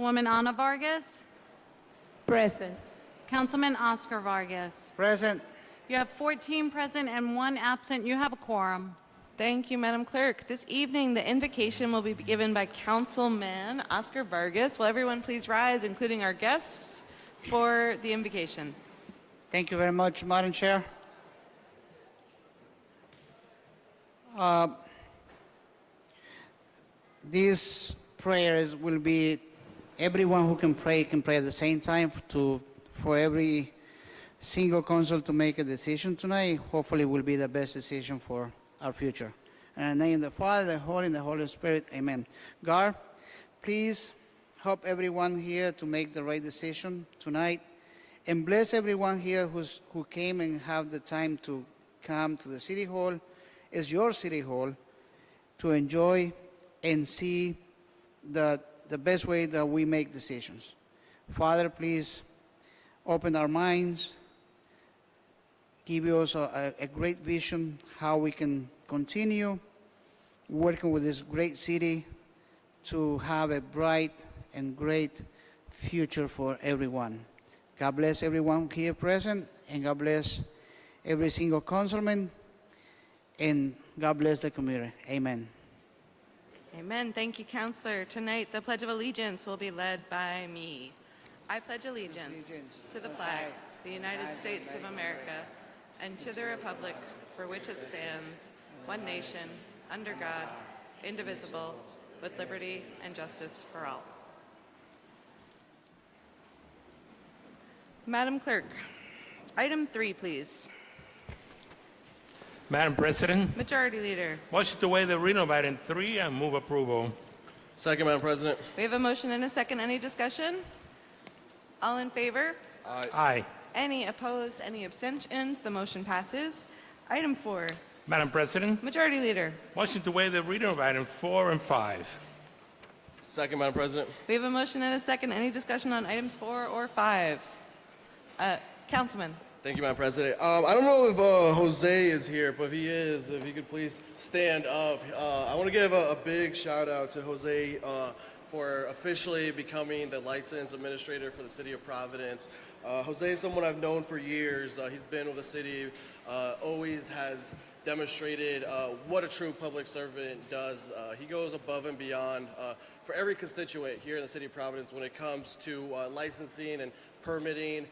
Councilwoman Ana Vargas. Present. Councilman Oscar Vargas. Present. You have 14 present and 1 absent. You have a quorum. Thank you, Madam Clerk. This evening, the invocation will be given by Councilman Oscar Vargas. Will everyone please rise, including our guests, for the invocation? Thank you very much, Madam Chair. These prayers will be, everyone who can pray at the same time for every single council to make a decision tonight. Hopefully will be the best decision for our future. In the name of the Father, the Holy, and the Holy Spirit, amen. God, please help everyone here to make the right decision tonight, and bless everyone here who came and have the time to come to the City Hall. It's your City Hall to enjoy and see the best way that we make decisions. Father, please open our minds, give us a great vision how we can continue working with this great city to have a bright and great future for everyone. God bless everyone here present, and God bless every single councilman, and God bless the community. Amen. Amen. Thank you, Counselor. Tonight, the Pledge of Allegiance will be led by me. I pledge allegiance to the flag of the United States of America and to the republic for which it stands, one nation, under God, indivisible, with liberty and justice for all. Madam Clerk, item 3, please. Madam President, Majority Leader. motion to waive the reading of item 3 and move approval. Second, Madam President. We have a motion and a second. Any discussion? All in favor? Aye. Any opposed? Any abstentions? The motion passes. Item 4. Madam President, Majority Leader. motion to waive the reading of item 4 and 5. Second, Madam President. We have a motion and a second. Any discussion on items 4 or 5? Councilman. Thank you, Madam President. I don't know if Jose is here, but if he is, if he could please stand up. I want to give a big shout out to Jose for officially becoming the license administrator for the city of Providence. Jose is someone I've known for years. He's been with the city, always has demonstrated what a true public servant does. He goes above and beyond for every constituent here in the city of Providence when it comes to licensing and permitting.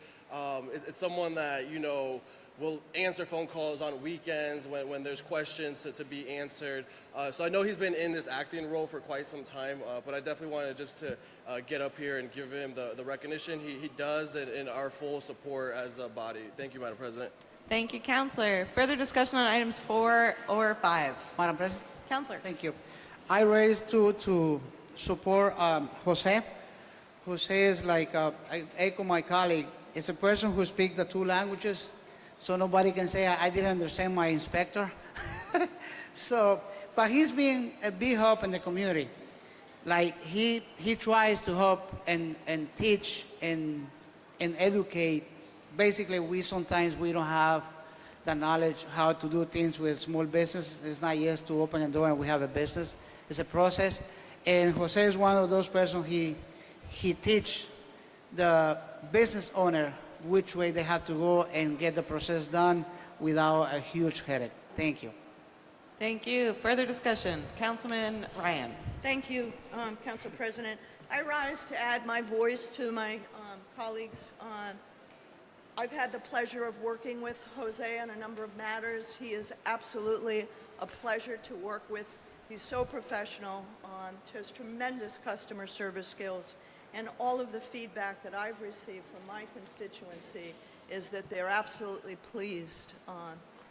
It's someone that, you know, will answer phone calls on weekends when there's questions to be answered. So I know he's been in this acting role for quite some time, but I definitely wanted just to get up here and give him the recognition he does and our full support as a body. Thank you, Madam President. Thank you, Counselor. Further discussion on items 4 or 5? Madam President? Counselor. Thank you. I raised to support Jose. Jose is like, I echo my colleague, is a person who speaks the 2 languages, so nobody can say I didn't understand my inspector. But he's been a big help in the community. Like he tries to help and teach and educate. Basically, sometimes we don't have the knowledge how to do things with small business. It's not just to open a door and we have a business. It's a process. And Jose is one of those persons, he teach the business owner which way they have to go and get the process done without a huge headache. Thank you. Thank you. Further discussion. Councilman Ryan. Thank you, Council President. I rise to add my voice to my colleagues. I've had the pleasure of working with Jose on a number of matters. He is absolutely a pleasure to work with. He's so professional, has tremendous customer service skills, and all of the feedback that I've received from my constituency is that they're absolutely pleased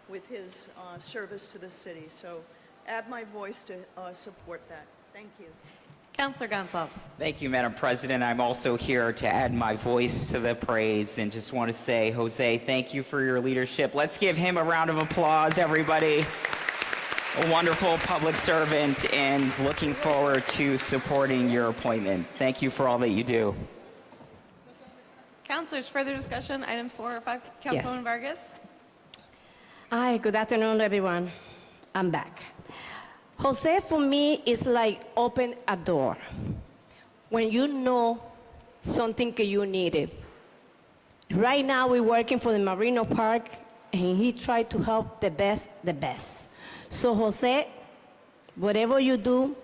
with his service to the city. So add my voice to support that. Thank you. Councilor Gonsalves. Thank you, Madam President. I'm also here to add my voice to the praise and just want to say, Jose, thank you for your leadership. Let's give him a round of applause, everybody. A wonderful public servant and looking forward to supporting your appointment. Thank you for all that you do. Councilors, further discussion, items 4 or 5. Yes. Councilwoman Vargas. Hi, good afternoon, everyone. I'm back. Jose, for me, is like open a door. When you know something that you needed. Right now, we're working for the Marino Park, and he tried to help the best. So, Jose, whatever you do,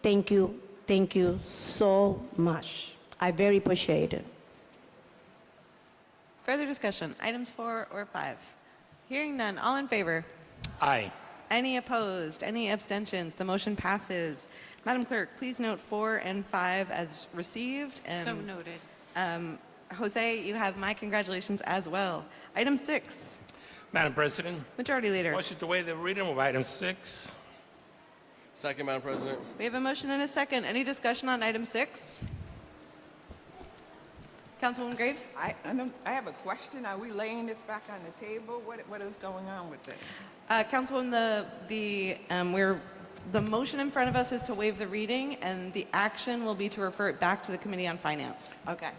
thank you so much. I very appreciate it. Further discussion, items 4 or 5? Hearing none, all in favor? Aye. Any opposed? Any abstentions? The motion passes. Madam Clerk, please note 4 and 5 as received. And, So noted. Jose, you have my congratulations as well. Item 6, Madam President, Majority Leader. motion to waive the reading of item 6. Second, Madam President. We have a motion and a second. Any discussion on item 6? Councilwoman Graves? I have a question. Are we laying this back on the table? What is going on with it? Councilwoman, the motion in front of us is to waive the reading, and the action will be to refer it back to the Committee on Finance. Okay.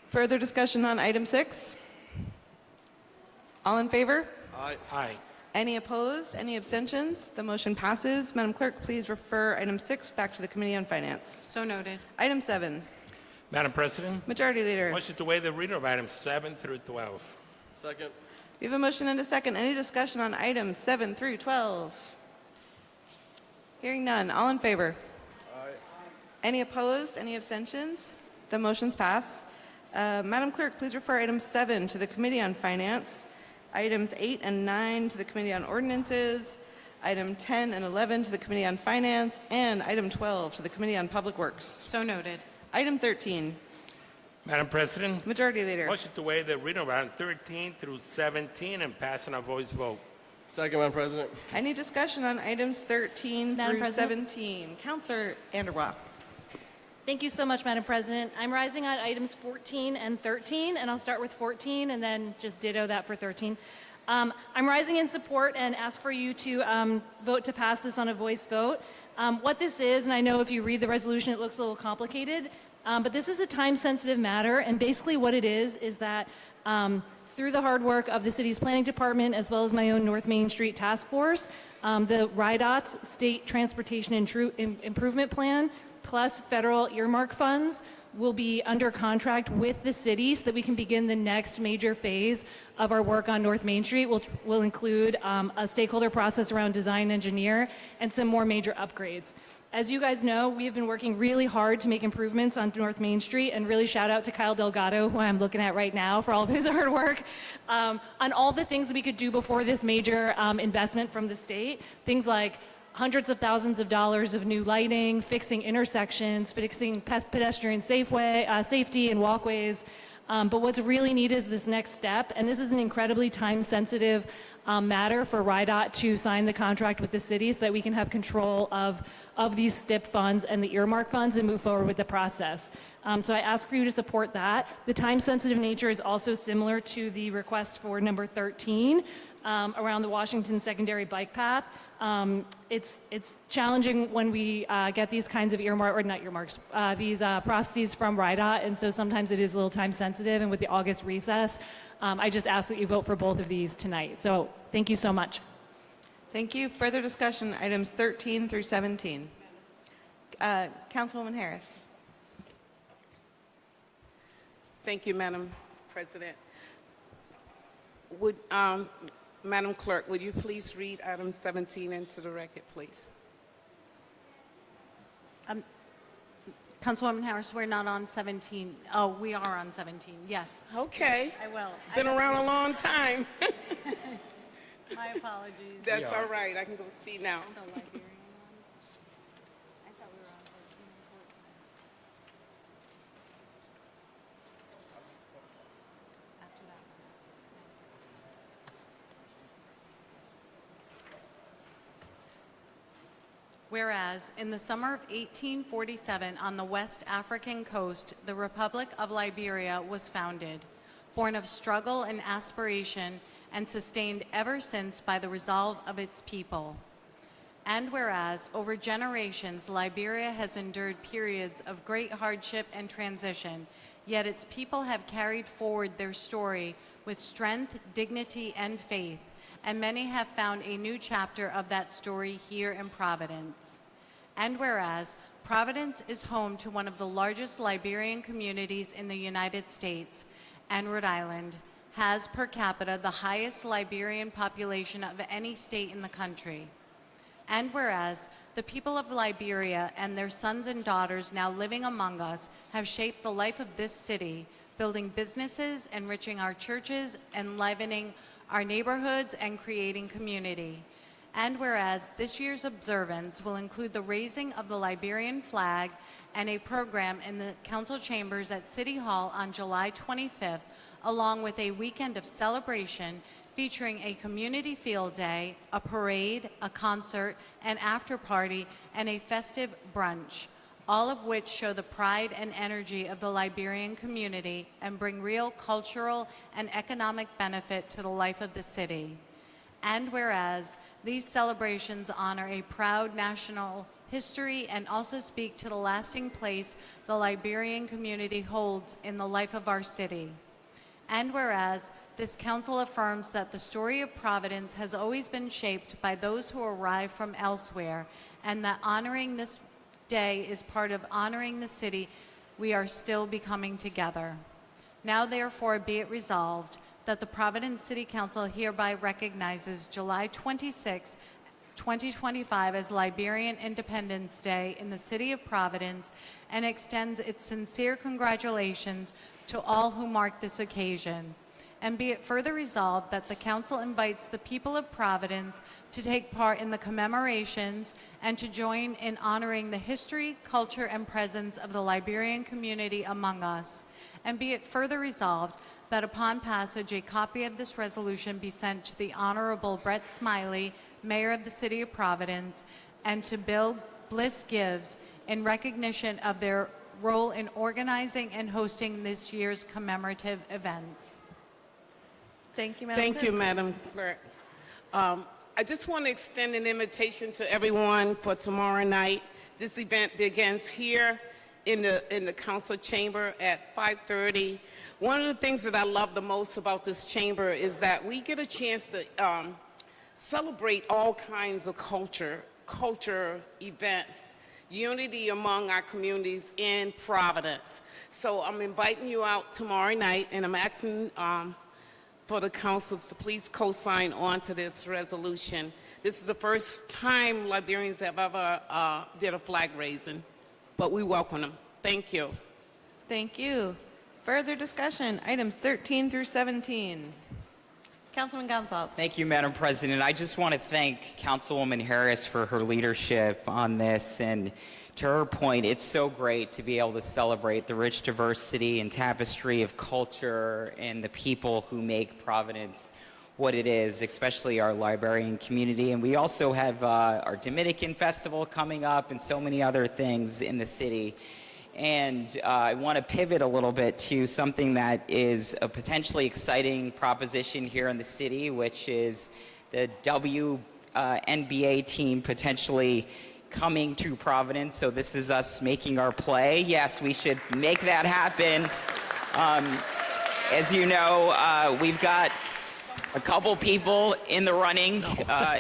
Further discussion on item 6? All in favor? Aye. Aye. Any opposed? Any abstentions? The motion passes. Madam Clerk, please refer item 6 back to the Committee on Finance. So noted. Item 7, Madam President, Majority Leader. motion to waive the reading of items 7 through 12. Second. We have a motion and a second. Any discussion on items 7 through 12? Hearing none. All in favor? Aye. Any opposed? Any abstentions? The motions pass. Madam Clerk, please refer item 7 to the Committee on Finance, items 8 and 9 to the Committee on Ordinances, item 10 and 11 to the Committee on Finance, and item 12 to the Committee on Public Works. So noted. Item 13, Madam President, Majority Leader. motion to waive the reading of item 13 through 17 and pass on a voice vote. Second, Madam President. Any discussion on items 13 Madam through President? 17? Counselor Anderwa. Thank you so much, Madam President. I'm rising on items 14 and 13, and I'll start with 14 and then just ditto that for 13. I'm rising in support and ask for you to vote to pass this on a voice vote. What this is, and I know if you read the resolution it looks a little complicated, but this is a time-sensitive matter, and basically what it is that through the hard work of the city's planning department as well as my own North Main Street Task Force, the RIDOT's State Transportation Improvement Plan plus federal earmark funds will be under contract with the city so that we can begin the next major phase of our work on North Main Street, which will include a stakeholder process around design engineer and some more major upgrades. As you guys know, we have been working really hard to make improvements on North Main Street, and really shout out to Kyle Delgado, who I'm looking at right now, for all of his hard work on all the things that we could do before this major investment from the state. Things like hundreds of thousands of dollars of new lighting, fixing intersections, fixing pedestrian safety and walkways. But what's really needed is this next step, and this is an incredibly time-sensitive matter for RIDOT to sign the contract with the city so that we can have control of these STIP funds and the earmark funds and move forward with the process. So I ask for you to support that. The time-sensitive nature is also similar to the request for number 13 around the Washington secondary bike path. It's challenging when we get these kinds of these processes from RIDOT, and so sometimes it is a little time sensitive, and with the August recess, I just ask that you vote for both of these tonight. So thank you so much. Thank you. Further discussion, items 13 through 17. Councilwoman Harris. Thank you, Madam President. Madam Clerk, would you please read item 17 into the record, please? Councilwoman Harris, we're not on 17. Oh, we are on 17. Yes, Okay. I will. Been around a long time. My apologies. That's all right. I can go see now. The Liberian one. I thought we were on 13 and 14. After that was Whereas, in the summer of 1847, on the West African coast, the Republic of Liberia was founded, born of struggle and aspiration, and sustained ever since by the resolve of its people. And whereas, over generations, Liberia has endured periods of great hardship and transition, yet its people have carried forward their story with strength, dignity, and faith, and many have found a new chapter of that story here in Providence. And whereas, Providence is home to one of the largest Liberian communities in the United States, and Rhode Island has per capita the highest Liberian population of any state in the country. And whereas the people of Liberia and their sons and daughters now living among us have shaped the life of this city, building businesses, enriching our churches, enlivening our neighborhoods, and creating community. And whereas this year's observance will include the raising of the Liberian flag and a program in the council chambers at City Hall on July 25th, along with a weekend of celebration featuring a community field day, a parade, a concert, an after party, and a festive brunch, all of which show the pride and energy of the Liberian community and bring real cultural and economic benefit to the life of the city. And whereas these celebrations honor a proud national history and also speak to the lasting place the Liberian community holds in the life of our city. And whereas this council affirms that the story of Providence has always been shaped by those who arrive from elsewhere, and that honoring this day is part of honoring the city we are still becoming together. Now therefore be it resolved that the Providence City Council hereby recognizes July 26, 2025 as Liberian Independence Day in the city of Providence and extends its sincere congratulations to all who mark this occasion. And be it further resolved that the council invites the people of Providence to take part in the commemorations and to join in honoring the history, culture, and presence of the Liberian community among us. And be it further resolved that upon passage, a copy of this resolution be sent to the Honorable Brett Smiley, Mayor of the City of Providence, and to Bill Bliss Gibbs in recognition of their role in organizing and hosting this year's commemorative events. Thank you, Madam Thank Clerk. you, Madam Clerk. I just want to extend an invitation to everyone for tomorrow night. This event begins here in the council chamber at 5:30. One of the things that I love the most about this chamber is that we get a chance to celebrate all kinds of culture events, unity among our communities in Providence. So I'm inviting you out tomorrow night, and I'm asking for the councils to please co-sign on to this resolution. This is the first time Liberians have ever did a flag raising, but we welcome them. Thank you. Thank you. Further discussion, items 13 through 17. Councilman Gonzalez. Thank you, Madam President. I just want to thank Councilwoman Harris for her leadership on this. And to her point, it's so great to be able to celebrate the rich diversity and tapestry of culture and the people who make Providence what it is, especially our Liberian community. And we also have our Dominican Festival coming up and so many other things in the city. And I want to pivot a little bit to something that is a potentially exciting proposition here in the city, which is the WNBA team potentially coming to Providence. So this is us making our play. Yes, we should make that happen. As you know, we've got a couple people in the running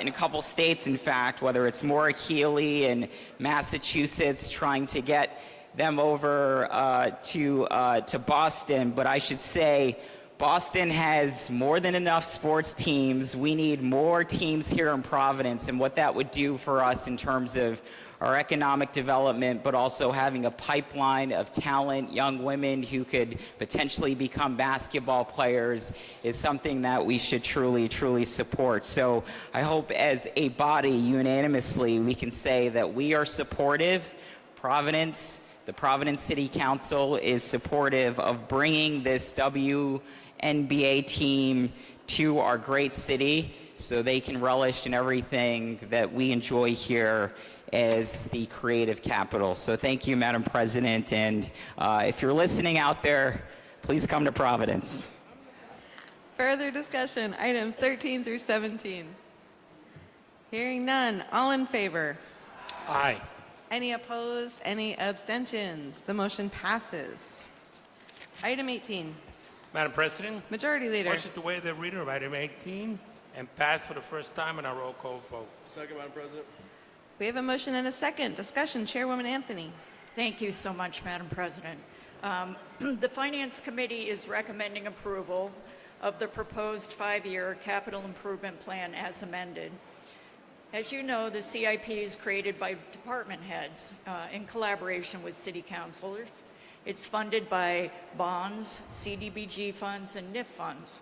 in a couple states, in fact, whether it's Maura Healey in Massachusetts trying to get them over to Boston. But I should say Boston has more than enough sports teams. We need more teams here in Providence, and what that would do for us in terms of our economic development, but also having a pipeline of talent, young women who could potentially become basketball players is something that we should truly, truly support. So I hope as a body, unanimously, we can say that we are supportive. The Providence City Council is supportive of bringing this WNBA team to our great city so they can relish in everything that we enjoy here as the creative capital. So thank you, Madam President, and if you're listening out there, please come to Providence. Further discussion, items 13 through 17. Hearing none, all in favor? Aye. Any opposed? Any abstentions? The motion passes. Item 18. Madam President, Majority Leader. motion to waive the reading of item 18 and pass for the first time in a roll call vote. Second, Madam President. We have a motion and a second. Discussion, Chairwoman Anthony. Thank you so much, Madam President. The Finance Committee is recommending approval of the proposed 5-year capital improvement plan as amended. As you know, the CIP is created by department heads in collaboration with city councilors. It's funded by bonds, CDBG funds, and NIF funds.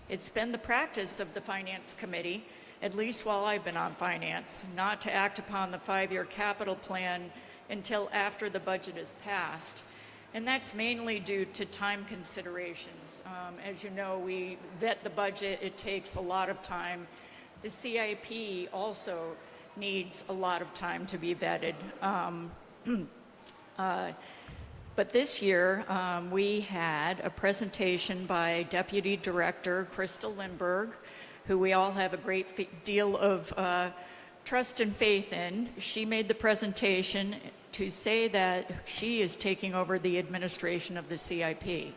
It's been the practice of the Finance Committee, at least while I've been on finance, not to act upon the 5-year capital plan until after the budget is passed. And that's mainly due to time considerations. As you know, we vet the budget. It takes a lot of time. The CIP also needs a lot of time to be vetted. But this year, we had a presentation by Deputy Director Crystal Lindberg, who we all have a great deal of trust and faith in. She made the presentation to say that she is taking over the administration of the CIP.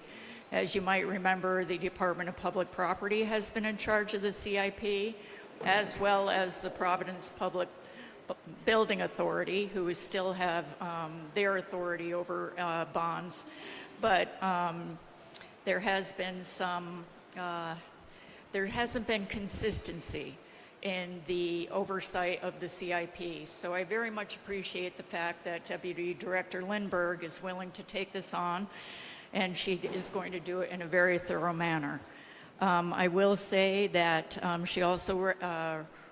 As you might remember, the Department of Public Property has been in charge of the CIP, as well as the Providence Public Building Authority, who still have their authority over bonds. But there has been there hasn't been consistency in the oversight of the CIP. So I very much appreciate the fact that Deputy Director Lindberg is willing to take this on, and she is going to do it in a very thorough manner. I will say that she also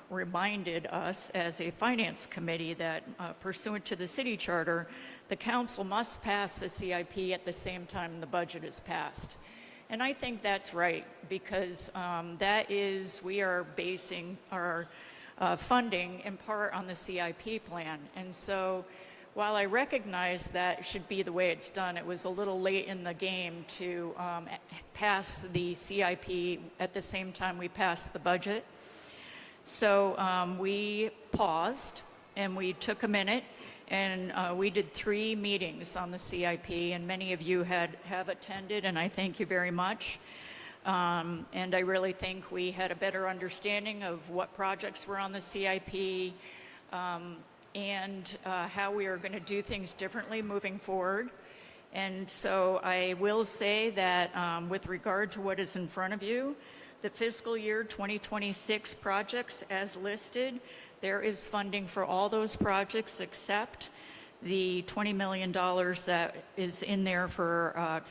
reminded us as a finance committee that pursuant to the city charter, the council must pass the CIP at the same time the budget is passed. And I think that's right, because we are basing our funding in part on the CIP plan. And so while I recognize that should be the way it's done, it was a little late in the game to pass the CIP at the same time we passed the budget. So we paused and we took a minute, and we did 3 meetings on the CIP, and many of you have attended, and I thank you very much. And I really think we had a better understanding of what projects were on the CIP and how we are going to do things differently moving forward. And so I will say that with regard to what is in front of you, the fiscal year 2026 projects as listed, there is funding for all those projects except the $20 million that is in there for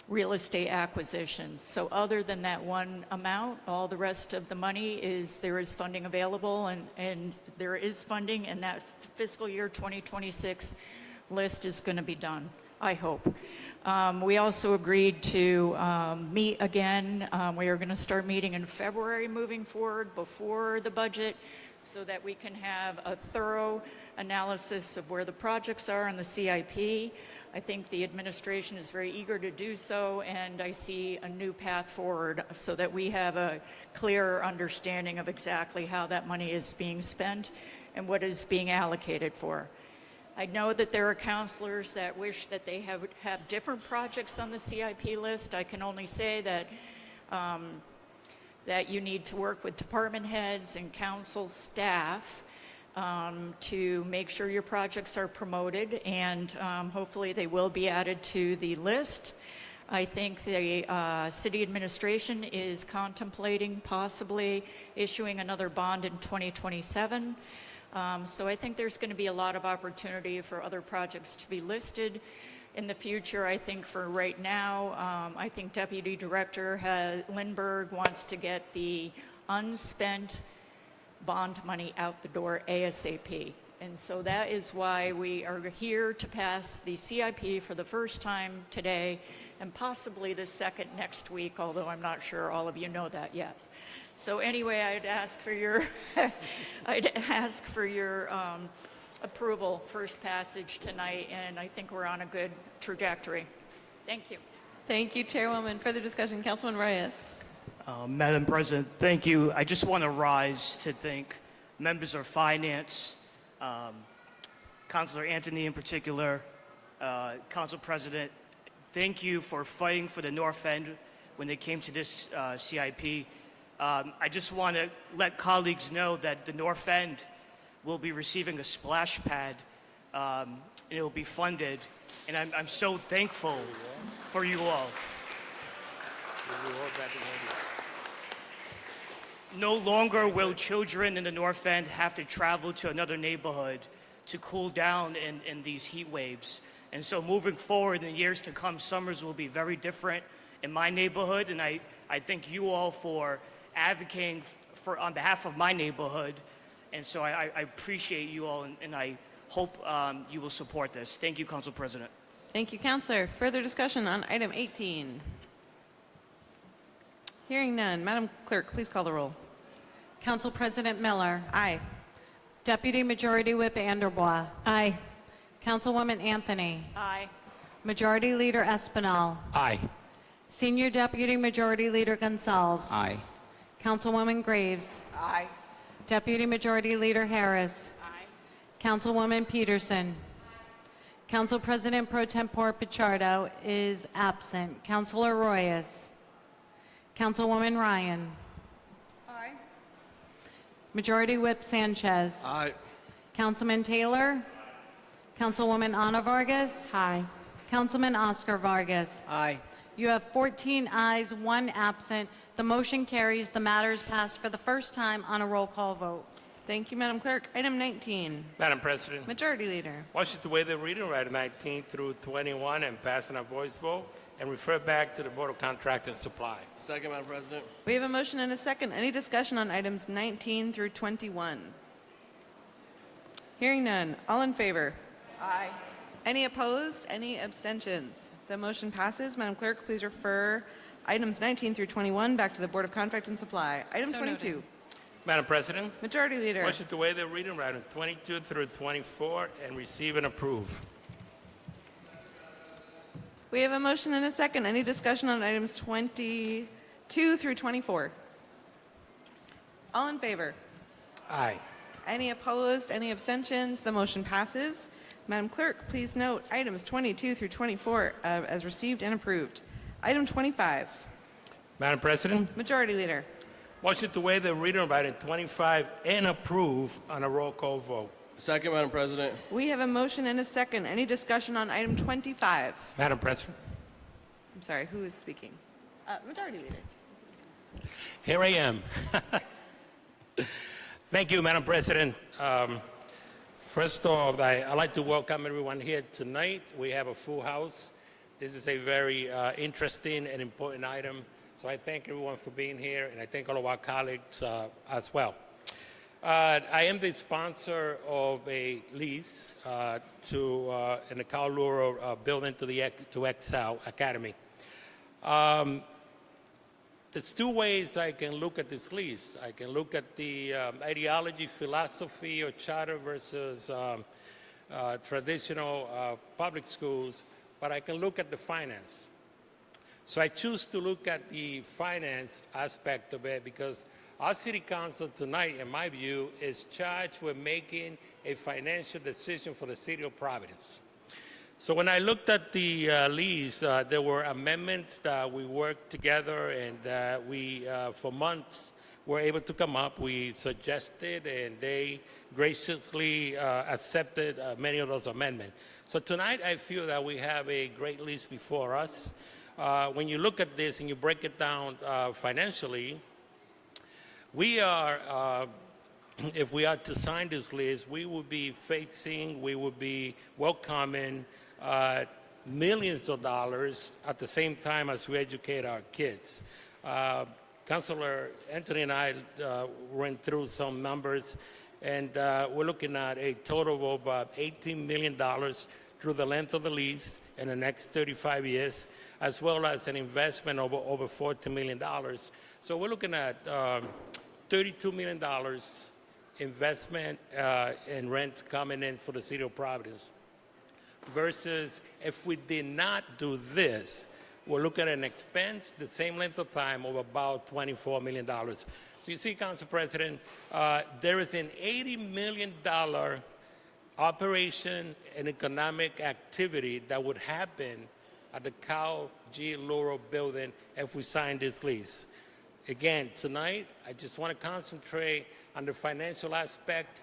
real estate acquisitions. So other than that one amount, all the rest of the money there is funding available, and there is funding, and that fiscal year 2026 list is going to be done, I hope. We also agreed to meet again. We are going to start meeting in February moving forward before the budget, so that we can have a thorough analysis of where the projects are in the CIP. I think the administration is very eager to do so, and I see a new path forward so that we have a clearer understanding of exactly how that money is being spent and what is being allocated for. I know that there are counselors that wish that they have different projects on the CIP list. I can only say that that you need to work with department heads and council staff to make sure your projects are promoted, and hopefully they will be added to the list. I think the city administration is contemplating possibly issuing another bond in 2027. So I think there's going to be a lot of opportunity for other projects to be listed in the future. I think for right now, I think Deputy Director Lindberg wants to get the unspent bond money out the door ASAP. And so that is why we are here to pass the CIP for the first time today, and possibly the second next week, although I'm not sure all of you know that yet. So anyway, I'd ask for your, approval, first passage tonight, and I think we're on a good trajectory. Thank you. Thank you, Chairwoman. Further discussion, Councilman Reyes. Madam President, thank you. I just want to rise to thank members of Finance, Councilor Anthony in particular, Council President. Thank you for fighting for the North End when it came to this CIP. I just want to let colleagues know that the North End will be receiving a splash pad, and it will be funded. And I'm so thankful for you all. No longer will children in the North End have to travel to another neighborhood to cool down in these heat waves. And so moving forward in the years to come, summers will be very different in my neighborhood. And I thank you all for advocating on behalf of my neighborhood. And so I appreciate you all, and I hope you will support this. Thank you, Council President. Thank you, Counselor. Further discussion on item 18? Hearing none. Madam Clerk, please call the roll. Council President Miller. Aye. Deputy Majority Whip Anderbois. Aye. Councilwoman Anthony. Aye. Majority Leader Espinal. Aye. Senior Deputy Majority Leader Gonsalves. Aye. Councilwoman Graves. Aye. Deputy Majority Leader Harris. Aye. Councilwoman Peterson. Council President Pro Tempore Pichardo is absent. Councilor Royas. Councilwoman Ryan. Aye. Majority Whip Sanchez. Aye. Councilman Taylor. Councilwoman Ana Vargas. Aye. Councilman Oscar Vargas. Aye. You have 14 ayes, 1 absent. The motion carries. The matter is passed for the first time on a roll call vote. Thank you, Madam Clerk. Item 19. Madam President, Majority Leader. motion to waive the reading right of 19 through 21 and pass on a voice vote and refer back to the Board of Contract and Supply. Second, Madam President. We have a motion and a second. Any discussion on items 19 through 21? Hearing none. All in favor? Aye. Any opposed? Any abstentions? The motion passes. Madam Clerk, please refer items 19 through 21 back to the Board of Contract and Supply. Item So 22. noted. Madam President, Majority Leader. motion to waive the reading right of 22 through 24 and receive and approve. We have a motion and a second. Any discussion on items 22 through 24? All in favor? Aye. Any opposed? Any abstentions? The motion passes. Madam Clerk, please note items 22 through 24 as received and approved. Item 25. Madam President, Majority Leader. motion to waive the reading right of 25 and approve on a roll call vote. Second, Madam President. We have a motion and a second. Any discussion on item 25? Madam President, I'm sorry, who is speaking? Majority Leader. here I am. Thank you, Madam President. First off, I'd like to welcome everyone here tonight. We have a full house. This is a very interesting and important item. So I thank everyone for being here, and I thank all of our colleagues as well. I am the sponsor of a lease in the Cal Luro building to Excel Academy. There's two ways I can look at this lease. I can look at the ideology, philosophy, or charter versus traditional public schools, but I can look at the finance. So I choose to look at the finance aspect of it because our city council tonight, in my view, is charged with making a financial decision for the city of Providence. So when I looked at the lease, there were amendments that we worked together and we, for months, were able to come up. We suggested and they graciously accepted many of those amendments. So tonight I feel that we have a great lease before us. When you look at this and you break it down financially, we are, if we are to sign this lease, we would be welcoming millions of dollars at the same time as we educate our kids. Councilor Anthony and I went through some numbers, and we're looking at a total of about $18 million through the length of the lease in the next 35 years, as well as an investment of over $40 million. So we're looking at $32 million investment in rent coming in for the city of Providence. Versus if we did not do this, we're looking at an expense the same length of time of about $24 million. So you see, Council President, there is an $80 million operation and economic activity that would happen at the Cal G. Luro building if we sign this lease. Again, tonight, I just want to concentrate on the financial aspect.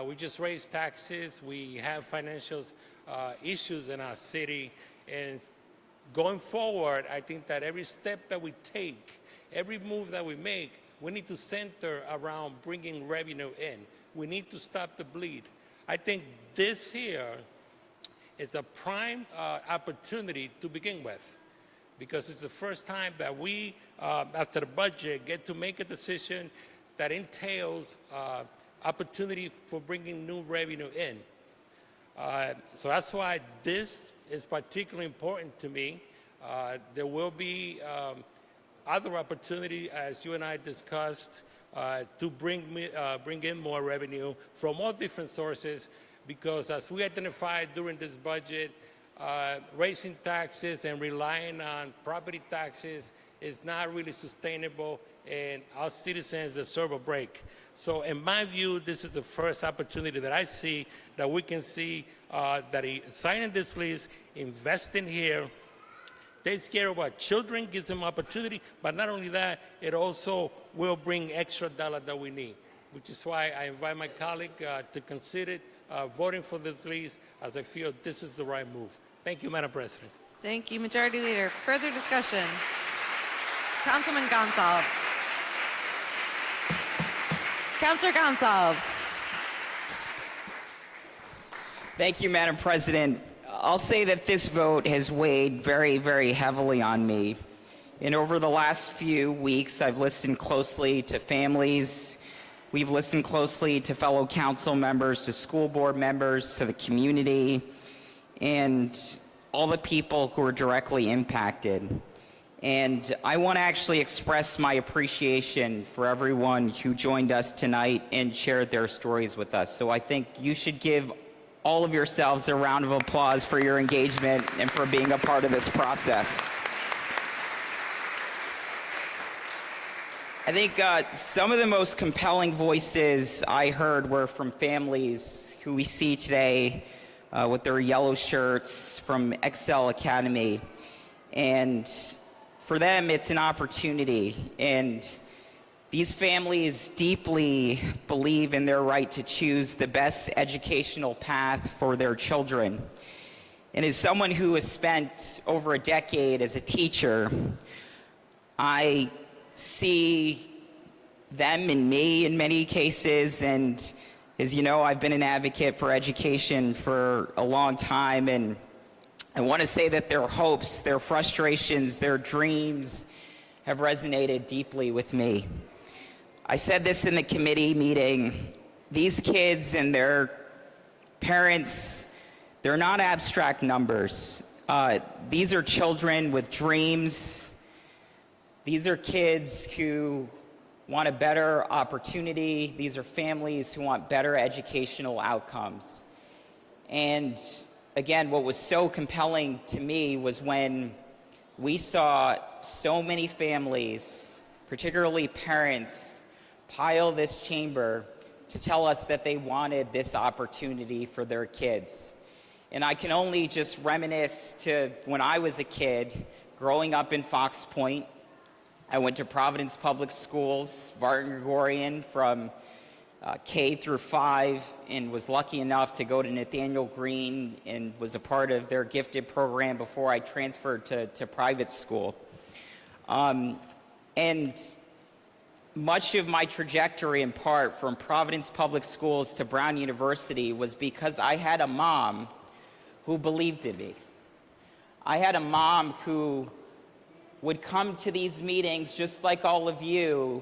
We just raised taxes. We have financial issues in our city. And going forward, I think that every step that we take, every move that we make, we need to center around bringing revenue in. We need to stop the bleed. I think this here is a prime opportunity to begin with, because it's the first time that we, after the budget, get to make a decision that entails opportunity for bringing new revenue in. So that's why this is particularly important to me. There will be other opportunity, as you and I discussed, to bring in more revenue from all different sources, because as we identified during this budget, raising taxes and relying on property taxes is not really sustainable, and our citizens deserve a break. So in my view, this is the first opportunity that I see that we can see that signing this lease, investing here, takes care of our children, gives them opportunity, but not only that, it also will bring extra dollar that we need, which is why I invite my colleague to consider voting for this lease, as I feel this is the right move. Thank you, Madam President. Thank you, Majority Leader. Further discussion? Councilman Gonsalves. Councilor Gonsalves. Thank you, Madam President. I'll say that this vote has weighed very, very heavily on me. And over the last few weeks, I've listened closely to families. We've listened closely to fellow council members, to school board members, to the community, and all the people who are directly impacted. And I want to actually express my appreciation for everyone who joined us tonight and shared their stories with us. So I think you should give all of yourselves a round of applause for your engagement and for being a part of this process. I think some of the most compelling voices I heard were from families who we see today with their yellow shirts from Excel Academy. And for them, it's an opportunity. And these families deeply believe in their right to choose the best educational path for their children. And as someone who has spent over a decade as a teacher, I see them and me in many cases. And as you know, I've been an advocate for education for a long time. And I want to say that their hopes, their frustrations, their dreams have resonated deeply with me. I said this in the committee meeting. These kids and their parents, they're not abstract numbers. These are children with dreams. These are kids who want a better opportunity. These are families who want better educational outcomes. And again, what was so compelling to me was when we saw so many families, particularly parents, pile this chamber to tell us that they wanted this opportunity for their kids. And I can only just reminisce to when I was a kid, growing up in Fox Point. I went to Providence Public Schools, Barton Gregorian, from K through 5, and was lucky enough to go to Nathaniel Green and was a part of their gifted program before I transferred to private school. And much of my trajectory, in part, from Providence Public Schools to Brown University was because I had a mom who believed in me. I had a mom who would come to these meetings just like all of you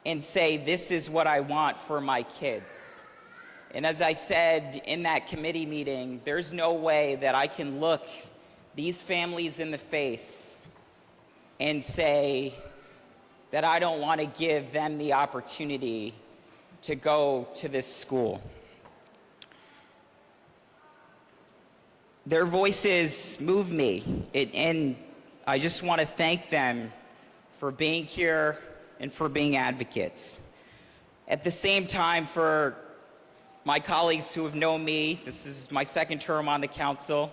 and say, this is what I want for my kids. And as I said in that committee meeting, there's no way that I can look these families in the face and say that I don't want to give them the opportunity to go to this school. Their voices move me, and I just want to thank them for being here and for being advocates. At the same time, for my colleagues who have known me, this is my second term on the council,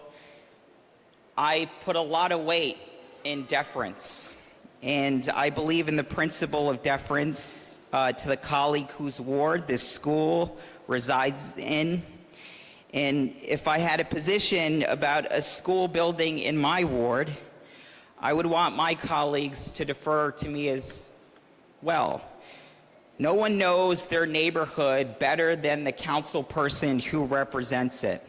I put a lot of weight in deference. And I believe in the principle of deference to the colleague whose ward, this school, resides in. And if I had a position about a school building in my ward, I would want my colleagues to defer to me as well. No one knows their neighborhood better than the council person who represents it.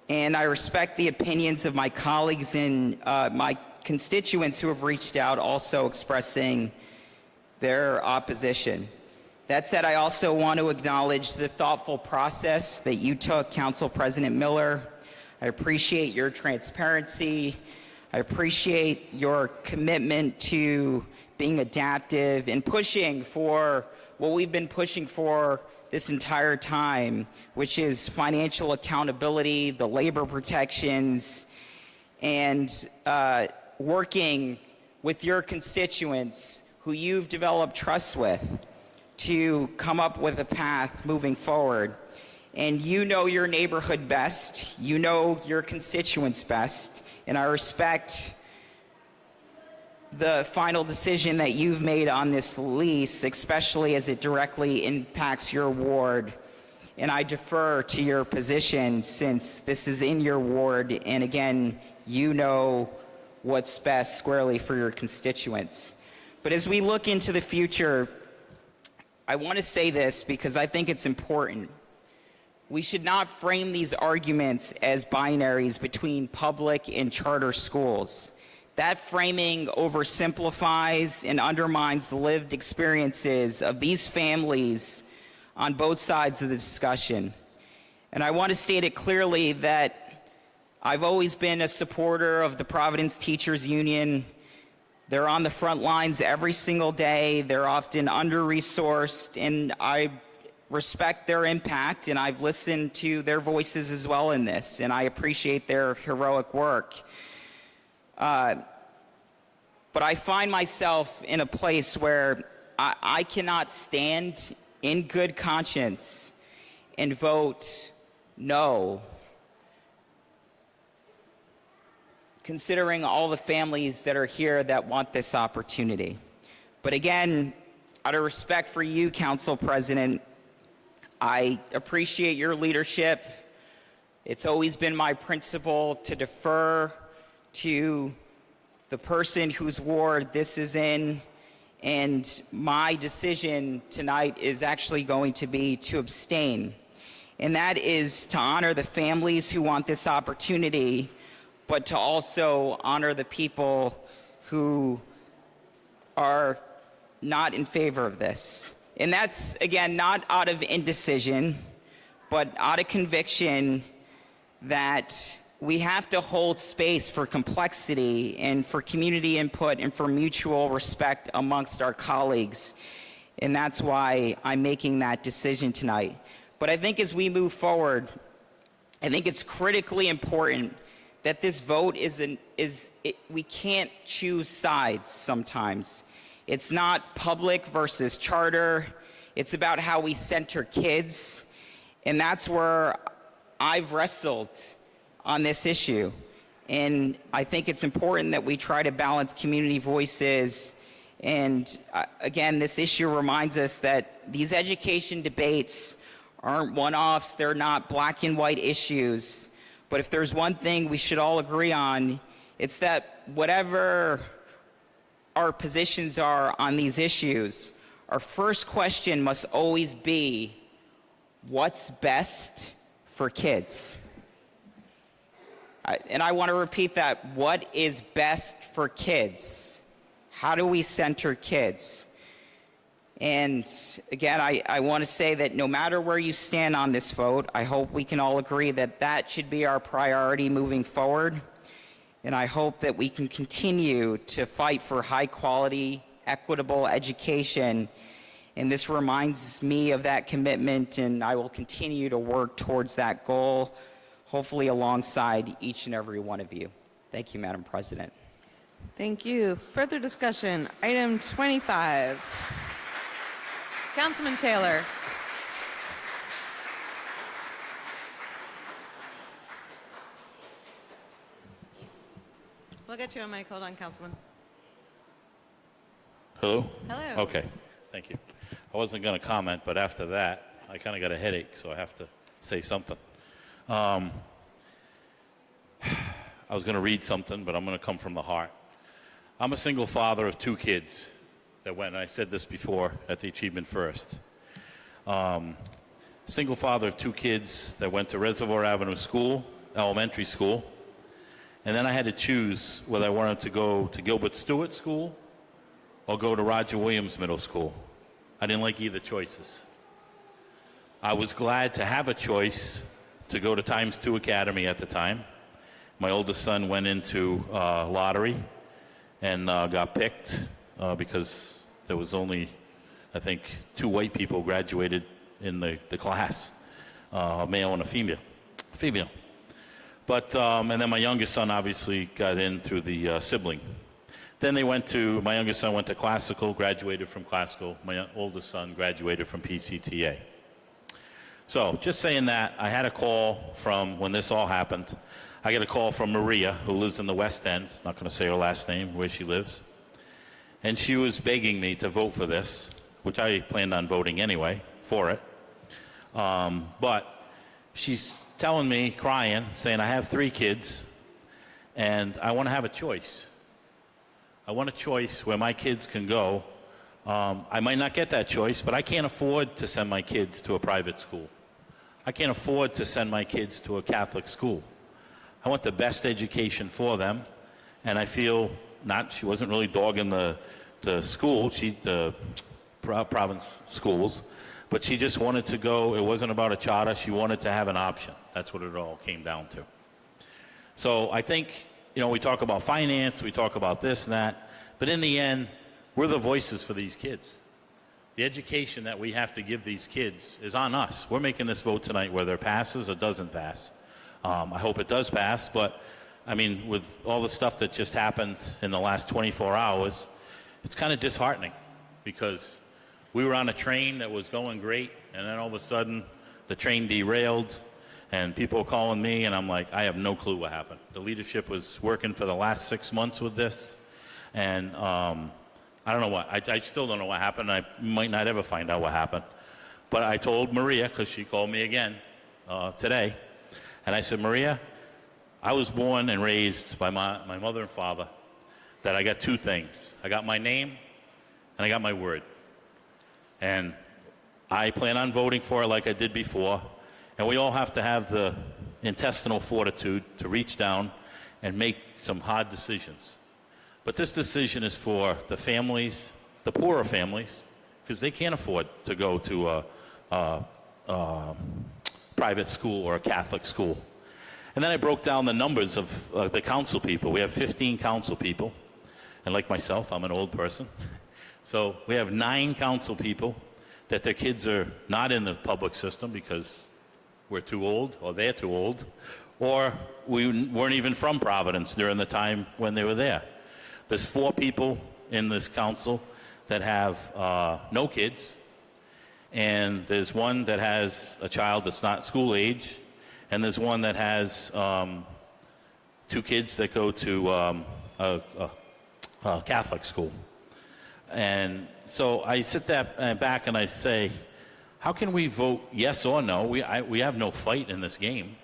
And I respect the opinions of my colleagues and my constituents who have reached out, also expressing their opposition. That said, I also want to acknowledge the thoughtful process that you took, Council President Miller. I appreciate your transparency. I appreciate your commitment to being adaptive and pushing for what we've been pushing for this entire time, which is financial accountability, the labor protections, and working with your constituents who you've developed trust with to come up with a path moving forward. And you know your neighborhood best, you know your constituents best, and I respect the final decision that you've made on this lease, especially as it directly impacts your ward. And I defer to your position since this is in your ward, and again, you know what's best squarely for your constituents. But as we look into the future, I want to say this because I think it's important. We should not frame these arguments as binaries between public and charter schools. That framing oversimplifies and undermines the lived experiences of these families on both sides of the discussion. And I want to state it clearly that I've always been a supporter of the Providence Teachers Union. They're on the front lines every single day. They're often under-resourced, and I respect their impact, and I've listened to their voices as well in this, and I appreciate their heroic work. But I find myself in a place where I cannot stand in good conscience and vote no, considering all the families that are here that want this opportunity. But again, out of respect for you, Council President, I appreciate your leadership. It's always been my principle to defer to the person whose ward this is in, and my decision tonight is actually going to be to abstain. And that is to honor the families who want this opportunity, but to also honor the people who are not in favor of this. And that's, again, not out of indecision, but out of conviction that we have to hold space for complexity and for community input and for mutual respect amongst our colleagues. And that's why I'm making that decision tonight. But I think as we move forward, I think it's critically important that this vote we can't choose sides sometimes. It's not public versus charter. It's about how we center kids. And that's where I've wrestled on this issue. And I think it's important that we try to balance community voices. And again, this issue reminds us that these education debates aren't one-offs. They're not black and white issues. But if there's one thing we should all agree on, it's that whatever our positions are on these issues, our first question must always be, what's best for kids? And I want to repeat that. What is best for kids? How do we center kids? And again, I want to say that no matter where you stand on this vote, I hope we can all agree that that should be our priority moving forward. And I hope that we can continue to fight for high quality, equitable education. And this reminds me of that commitment, and I will continue to work towards that goal, hopefully alongside each and every one of you. Thank you, Madam President. Thank you. Further discussion, item 25. Councilman Taylor. We'll get you a mic. Hold on, Councilman. Hello? Hello. Okay, thank you. I wasn't going to comment, but after that, I kind of got a headache, so I have to say something. I was going to read something, but I'm going to come from the heart. I'm a single father of 2 kids that went, and I said this before at the Achievement First. Single father of 2 kids that went to Reservoir Avenue School, elementary school, and then I had to choose whether I wanted to go to Gilbert Stewart School or go to Roger Williams Middle School. I didn't like either choices. I was glad to have a choice to go to Times 2 Academy at the time. My oldest son went into lottery and got picked because there was only, I think, 2 white people graduated in the class, a male and a female. But, and then my youngest son obviously got in through the sibling. Then my youngest son went to classical, graduated from classical. My oldest son graduated from PCTA. So just saying that, I had a call from, when this all happened, I got a call from Maria, who lives in the West End, not going to say her last name, where she lives. And she was begging me to vote for this, which I planned on voting anyway for it. But she's telling me, crying, saying, I have 3 kids, and I want to have a choice. I want a choice where my kids can go. I might not get that choice, but I can't afford to send my kids to a private school. I can't afford to send my kids to a Catholic school. I want the best education for them, and I feel she wasn't really dogging the school, the Providence schools, but she just wanted to go. It wasn't about a charter. She wanted to have an option. That's what it all came down to. So I think, we talk about finance, we talk about this and that, but in the end, we're the voices for these kids. The education that we have to give these kids is on us. We're making this vote tonight, whether it passes or doesn't pass. I hope it does pass, but I mean, with all the stuff that just happened in the last 24 hours, it's kind of disheartening because we were on a train that was going great, and then all of a sudden the train derailed, and people were calling me, and I'm like, I have no clue what happened. The leadership was working for the last 6 months with this, and I don't know what. I still don't know what happened. I might not ever find out what happened. But I told Maria, because she called me again today, and I said, Maria, I was born and raised by my mother and father that I got 2 things. I got my name, and I got my word. And I plan on voting for it like I did before. And we all have to have the intestinal fortitude to reach down and make some hard decisions. But this decision is for the families, the poorer families, because they can't afford to go to a private school or a Catholic school. And then I broke down the numbers of the council people. We have 15 council people. And like myself, I'm an old person. So we have 9 council people that their kids are not in the public system because we're too old, or they're too old, or we weren't even from Providence during the time when they were there. There's 4 people in this council that have no kids, and there's one that has a child that's not school age, and there's one that has 2 kids that go to a Catholic school. And so I sit back and I say, how can we vote yes or no? We have no fight in this game.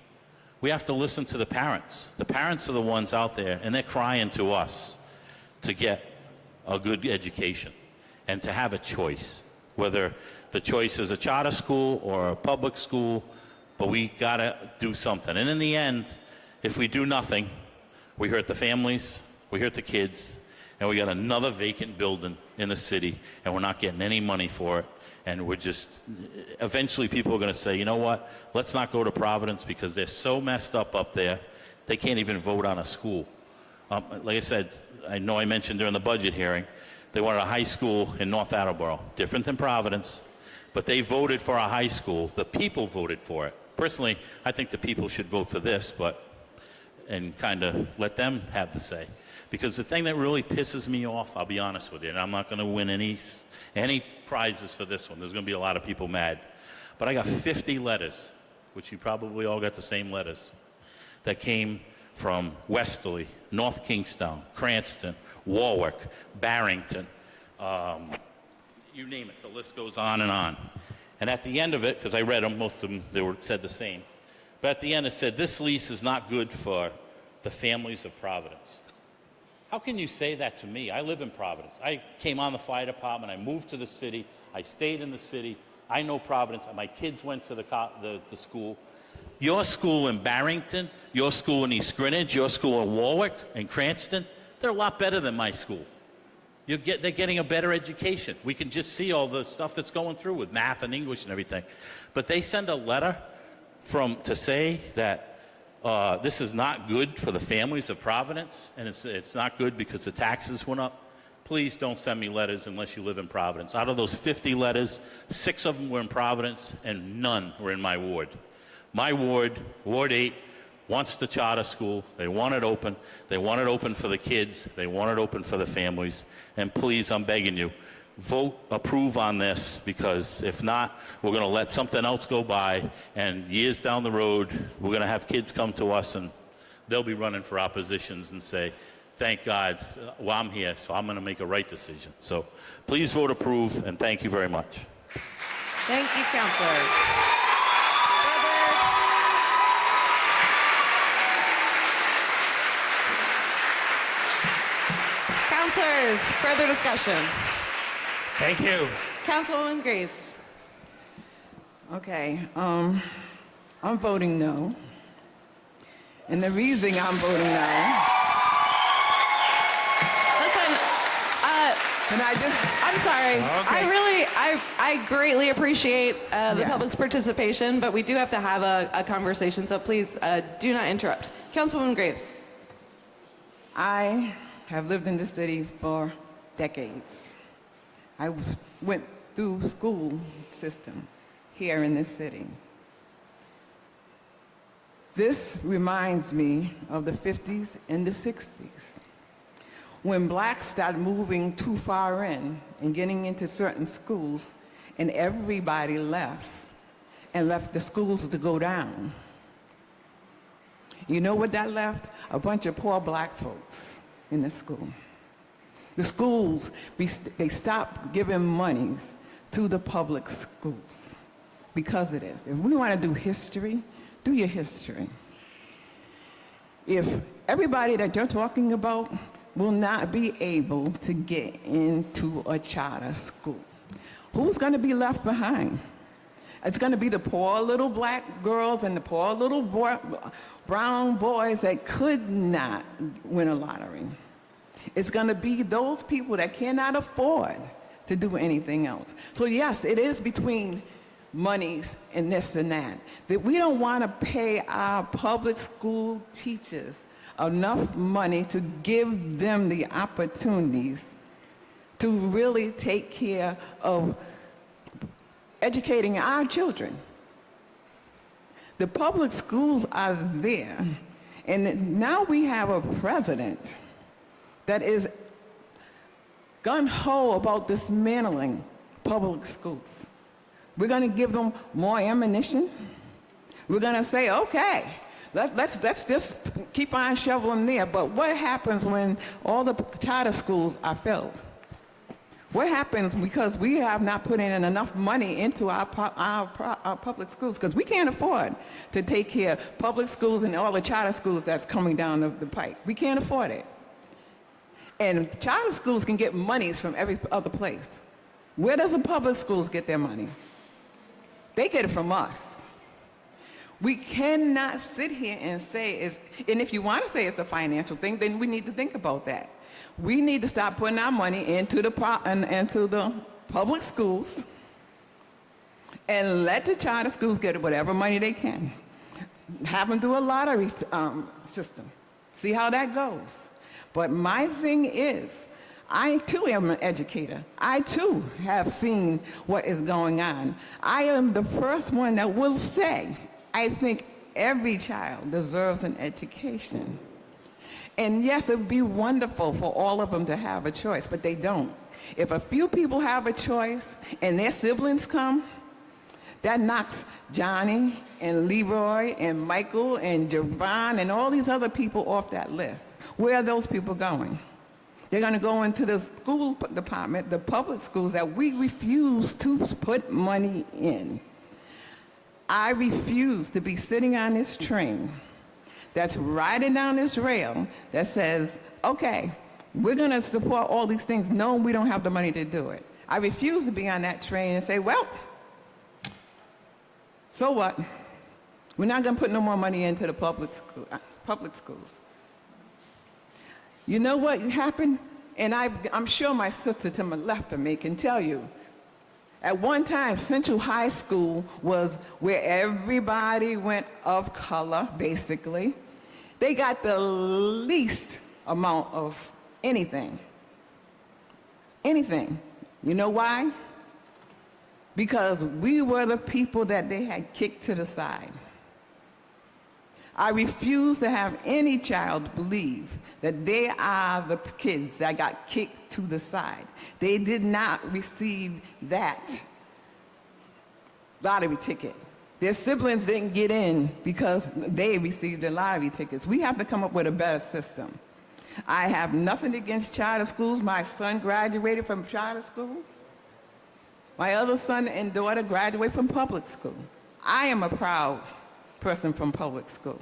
We have to listen to the parents. The parents are the ones out there, and they're crying to us to get a good education and to have a choice, whether the choice is a charter school or a public school, but we got to do something. And in the end, if we do nothing, we hurt the families, we hurt the kids, and we got another vacant building in the city, and we're not getting any money for it. And we're just, eventually people are going to say, you know what, let's not go to Providence because they're so messed up there, they can't even vote on a school. Like I said, I know I mentioned during the budget hearing, they wanted a high school in North Attleboro, different than Providence, but they voted for a high school. The people voted for it. Personally, I think the people should vote for this, and kind of let them have the say. Because the thing that really pisses me off, I'll be honest with you, and I'm not going to win any prizes for this one. There's going to be a lot of people mad. But I got 50 letters, which you probably all got the same letters, that came from Westerly, North Kingstown, Cranston, Warwick, Barrington, you name it. The list goes on. And at the end of it, because I read them, most of them, said the same. But at the end it said, this lease is not good for the families of Providence. How can you say that to me? I live in Providence. I came on the fire department. I moved to the city. I stayed in the city. I know Providence. My kids went to the school. Your school in Barrington, your school in East Greenwich, your school in Warwick and Cranston, they're a lot better than my school. They're getting a better education. We can just see all the stuff that's going through with math and English and everything. But they send a letter to say that this is not good for the families of Providence, and it's not good because the taxes went up. Please don't send me letters unless you live in Providence. Out of those 50 letters, 6 of them were in Providence, and none were in my ward. My ward, Ward 8, wants the charter school. They want it open. They want it open for the kids. They want it open for the families. And please, I'm begging you, approve on this, because if not, we're going to let something else go by, and years down the road, we're going to have kids come to us, and they'll be running for oppositions and say, thank God, well, I'm here, so I'm going to make a right decision. So please vote approve, and thank you very much. Thank you, Counselor. Counselors, further discussion. Thank you. Councilwoman Graves. Okay, I'm voting no. And the reason I'm voting no, Listen, can I just, I'm sorry. Okay. I greatly appreciate the Yes. public's participation, but we do have to have a conversation, so please do not interrupt. Councilwoman Graves. I have lived in this city for decades. I went through school system here in this city. This reminds me of the 50s and the 60s, when blacks started moving too far in and getting into certain schools, and everybody left and left the schools to go down. You know what that left? A bunch of poor black folks in the school. The schools, they stopped giving monies to the public schools because of this. If we want to do history, do your history. If everybody that you're talking about will not be able to get into a charter school, who's going to be left behind? It's going to be the poor little black girls and the poor little brown boys that could not win a lottery. It's going to be those people that cannot afford to do anything else. So yes, it is between monies and this and that. That we don't want to pay our public school teachers enough money to give them the opportunities to really take care of educating our children. The public schools are there, and now we have a president that is gung-ho about dismantling public schools. We're going to give them more ammunition. We're going to say, okay, let's just keep on shoveling there. But what happens when all the charter schools are filled? What happens because we have not put in enough money into our public schools? Because we can't afford to take care of public schools and all the charter schools that's coming down the pike. We can't afford it. And charter schools can get monies from every other place. Where does the public schools get their money? They get it from us. We cannot sit here and say, and if you want to say it's a financial thing, then we need to think about that. We need to stop putting our money into the public schools and let the charter schools get whatever money they can. Have them do a lottery system. See how that goes. But my thing is, I too am an educator. I too have seen what is going on. I am the first one that will say, I think every child deserves an education. And yes, it would be wonderful for all of them to have a choice, but they don't. If a few people have a choice and their siblings come, that knocks Johnny and Leroy and Michael and Javon and all these other people off that list. Where are those people going? They're going to go into the school department, the public schools that we refuse to put money in. I refuse to be sitting on this train that's riding down this rail that says, okay, we're going to support all these things knowing we don't have the money to do it. I refuse to be on that train and say, well, so what? We're not going to put no more money into the public schools. You know what happened? And I'm sure my sister to my left of me can tell you. At one time, Central High School was where everybody went of color, basically. They got the least amount of anything. Anything. You know why? Because we were the people that they had kicked to the side. I refuse to have any child believe that they are the kids that got kicked to the side. They did not receive that lottery ticket. Their siblings didn't get in because they received the lottery tickets. We have to come up with a better system. I have nothing against charter schools. My son graduated from charter school. My other son and daughter graduated from public school. I am a proud person from public school.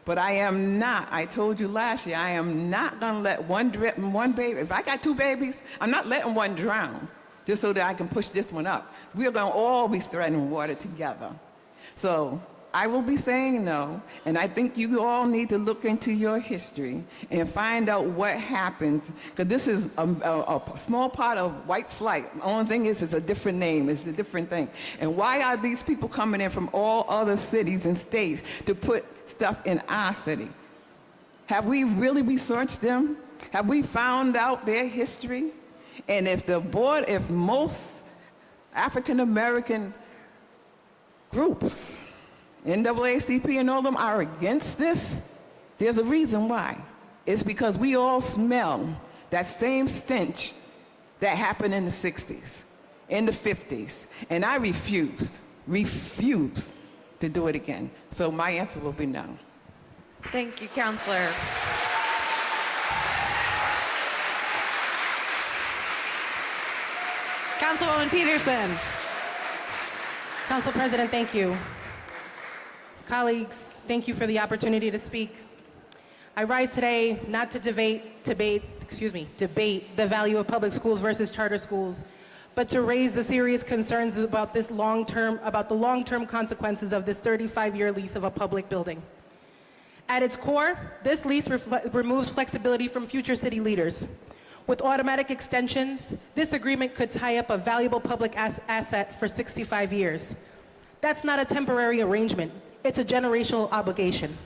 But I am not, I told you last year, I am not going to let one drip and one baby, if I got two babies, I'm not letting one drown just so that I can push this one up. We're going to all be threading water together. So I will be saying no, and I think you all need to look into your history and find out what happened, because this is a small part of white flight. The only thing is it's a different name, it's a different thing. And why are these people coming in from all other cities and states to put stuff in our city? Have we really researched them? Have we found out their history? And if the board, if most African American groups, NAACP and all of them are against this, there's a reason why. It's because we all smell that same stench that happened in the 60s, in the 50s, and I refuse to do it again. So my answer will be no. Thank you, Counselor. Councilwoman Peterson. Council President, thank you. Colleagues, thank you for the opportunity to speak. I rise today not to debate the value of public schools versus charter schools, but to raise the serious concerns about the long-term consequences of this 35-year lease of a public building. At its core, this lease removes flexibility from future city leaders. With automatic extensions, this agreement could tie up a valuable public asset for 65 years. That's not a temporary arrangement. It's a generational obligation.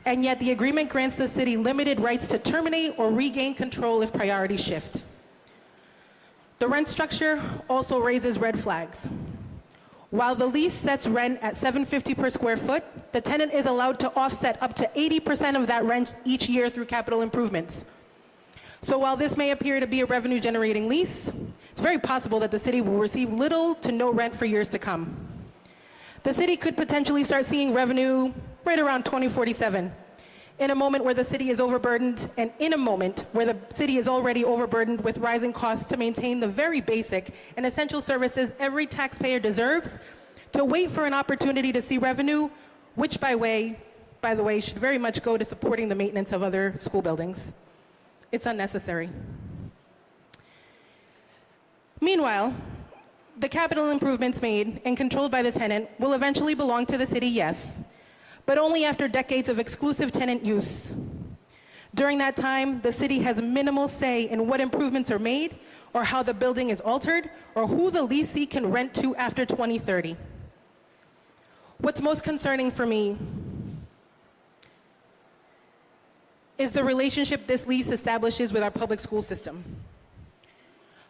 And yet the agreement grants the city limited rights to terminate or regain control if priorities shift. The rent structure also raises red flags. While the lease sets rent at $7.50 per square foot, the tenant is allowed to offset up to 80% of that rent each year through capital improvements. So while this may appear to be a revenue-generating lease, it's very possible that the city will receive little to no rent for years to come. The city could potentially start seeing revenue right around 2047, in a moment where the city is overburdened, and in a moment where the city is already overburdened with rising costs to maintain the very basic and essential services every taxpayer deserves, to wait for an opportunity to see revenue, which by the way, should very much go to supporting the maintenance of other school buildings. It's unnecessary. Meanwhile, the capital improvements made and controlled by the tenant will eventually belong to the city, yes, but only after decades of exclusive tenant use. During that time, the city has minimal say in what improvements are made, or how the building is altered, or who the leasee can rent to after 2030. What's most concerning for me is the relationship this lease establishes with our public school system.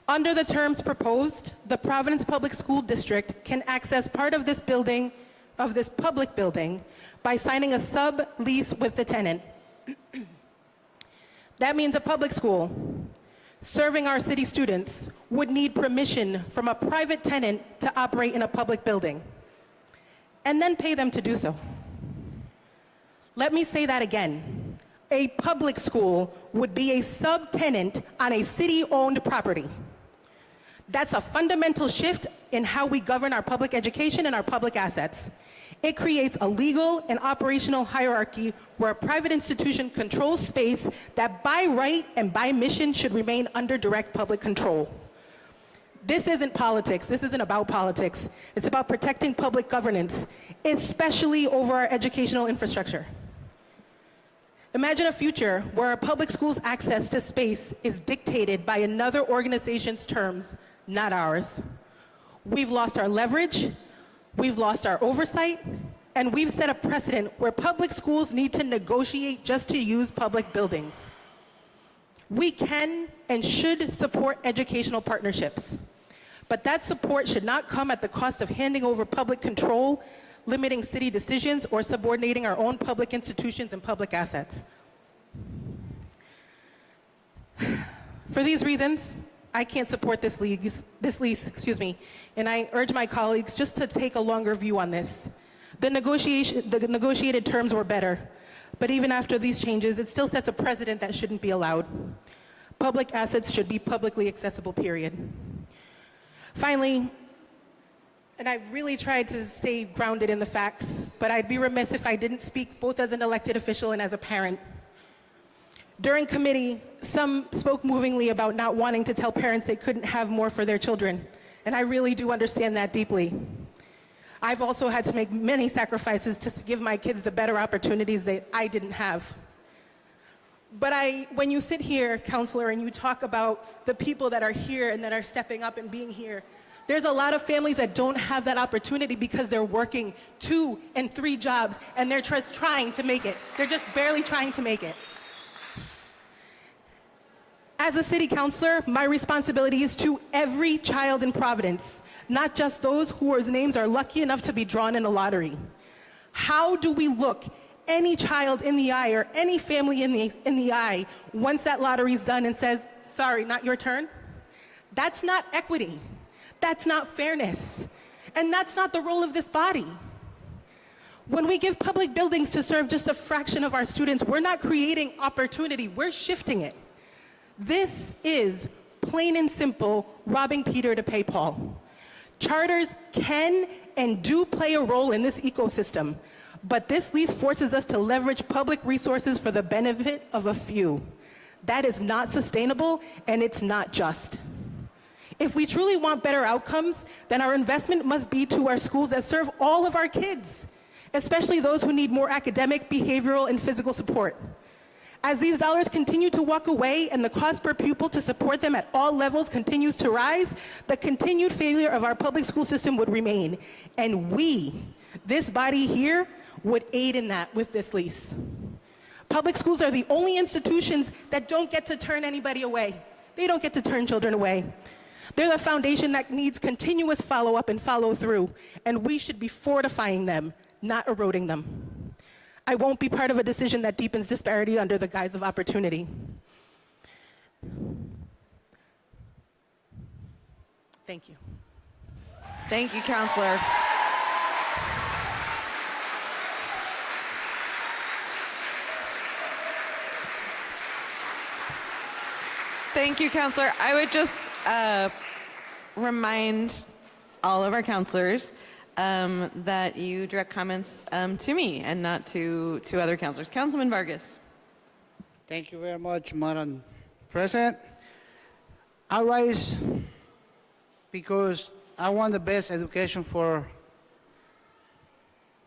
Under the terms proposed, the Providence Public School District can access part of this building, of this public building, by signing a sub-lease with the tenant. That means a public school serving our city students would need permission from a private tenant to operate in a public building, and then pay them to do so. Let me say that again. a public school would be a subtenant on a city-owned property. That's a fundamental shift in how we govern our public education and our public assets. It creates a legal and operational hierarchy where a private institution controls space that by right and by mission should remain under direct public control. This isn't politics. This isn't about politics. It's about protecting public governance, especially over our educational infrastructure. Imagine a future where our public schools' access to space is dictated by another organization's terms, not ours. We've lost our leverage, we've lost our oversight, and we've set a precedent where public schools need to negotiate just to use public buildings. We can and should support educational partnerships, but that support should not come at the cost of handing over public control, limiting city decisions, or subordinating our own public institutions and public assets. For these reasons, I can't support this lease, and I urge my colleagues just to take a longer view on this. The negotiated terms were better, but even after these changes, it still sets a precedent that shouldn't be allowed. Public assets should be publicly accessible, period. Finally, and I've really tried to stay grounded in the facts, but I'd be remiss if I didn't speak both as an elected official and as a parent. During committee, some spoke movingly about not wanting to tell parents they couldn't have more for their children, and I really do understand that deeply. I've also had to make many sacrifices to give my kids the better opportunities that I didn't have. But when you sit here, counselor, and you talk about the people that are here and that are stepping up and being here, there's a lot of families that don't have that opportunity because they're working 2 and 3 jobs and they're just trying to make it. They're just barely trying to make it. As a city councilor, my responsibility is to every child in Providence, not just those whose names are lucky enough to be drawn in a lottery. How do we look any child in the eye or any family in the eye once that lottery is done and says, sorry, not your turn? That's not equity. That's not fairness. And that's not the role of this body. When we give public buildings to serve just a fraction of our students, we're not creating opportunity, we're shifting it. This is, plain and simple, robbing Peter to pay Paul. Charters can and do play a role in this ecosystem, but this lease forces us to leverage public resources for the benefit of a few. That is not sustainable, and it's not just. If we truly want better outcomes, then our investment must be to our schools that serve all of our kids, especially those who need more academic, behavioral, and physical support. As these dollars continue to walk away and the cost per pupil to support them at all levels continues to rise, the continued failure of our public school system would remain. And we, this body here, would aid in that with this lease. Public schools are the only institutions that don't get to turn anybody away. They don't get to turn children away. They're the foundation that needs continuous follow-up and follow-through, and we should be fortifying them, not eroding them. I won't be part of a decision that deepens disparity under the guise of opportunity. Thank you. Thank you, Counselor. Thank you, Counselor. I would just remind all of our counselors that you direct comments to me and not to other counselors. Councilman Vargas. Thank you very much, Madam President. I rise because I want the best education for